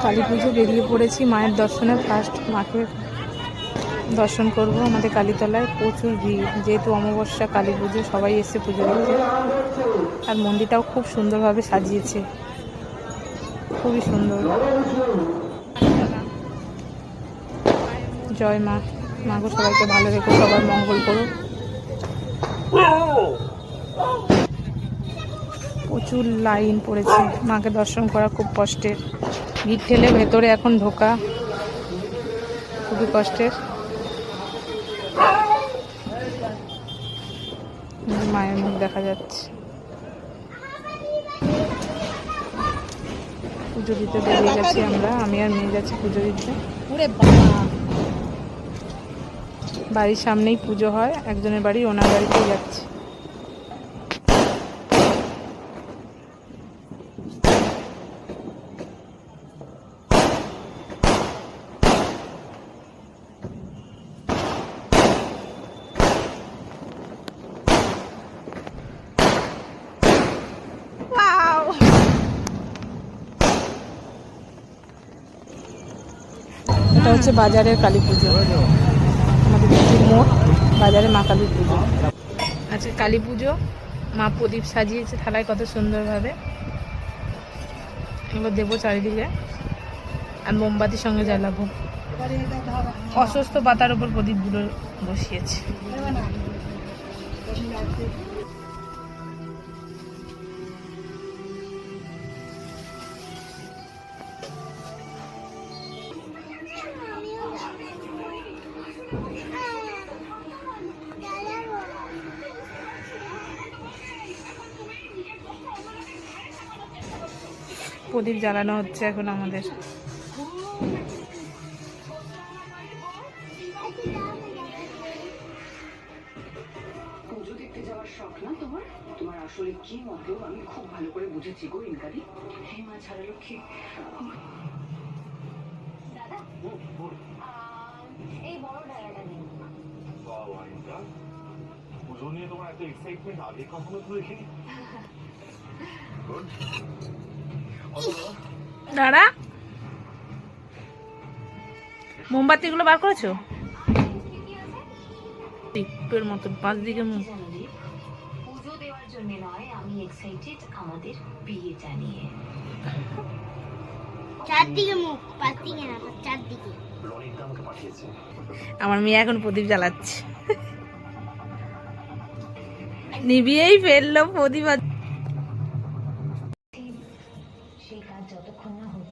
কালী পুজো বেরিয়ে পড়েছি মায়ের দর্শনে। ফার্স্ট মাকে দর্শন করব। আমাদের কালীতলায় প্রচুর ভিড়, যেহেতু অমাবস্যা কালী পুজো, সবাই এসে পুজো দিতে। আর মন্দিরটাও খুব সুন্দরভাবে সাজিয়েছে, খুবই সুন্দর। জয় মা। মাগো সবাইকে ভালো রেখো, সবার মঙ্গল করো। প্রচুর লাইন পড়েছে, মাকে দর্শন করা খুব কষ্টের। ভিড় ঠেলে ভেতরে এখন ঢোকা খুবই কষ্টের। মায়ের মুখ দেখা যাচ্ছে। পুজো দিতে বেরিয়ে গেছি আমরা, আমি আর মেয়ে যাচ্ছি পুজো দিতে। বাড়ির সামনেই পুজো হয়, একজনের বাড়ি, ওনার বাড়িতেই যাচ্ছি। এটা হচ্ছে বাজারের কালী পুজো, আমাদের মোট বাজারে মা কালী পুজো। আচ্ছা, কালী পুজো মা প্রদীপ সাজিয়েছে থালায় কত সুন্দরভাবে। এগুলো দেবো চারিদিকে, আর মোমবাতির সঙ্গে জ্বালাবো। অসুস্থ পাতার উপর প্রদীপগুলো বসিয়েছে। প্রদীপ জ্বালানো হচ্ছে এখন আমাদের। পুজো দেখতে যাওয়ার শখ না তোমার? তোমার আসলে কি মতেও আমি খুব ভালো করে বুঝেছি গো ইনকারি। হে মা ছাড়া লক্ষ্মী। দাদা, এই বড় ডালাটা দিন। বাবা, এটা পুজো নিয়ে তোমার এত এক্সাইটমেন্ট আগে কখনো তো দেখিনি। দাঁড়া, মোমবাতিগুলো বার করেছো? টিপের মতো 5 দিকে মুখ। পুজো দেওয়ার জন্য নয়, আমি এক্সাইটেড আমাদের বিয়েটা নিয়ে। 4 দিকে মুখ, 5 দিকে না, 4 দিকে। রনিতা আমাকে পাঠিয়েছে। আমার মেয়ে এখন প্রদীপ জ্বালাচ্ছে, নিভিয়েই ফেললো প্রদীপ।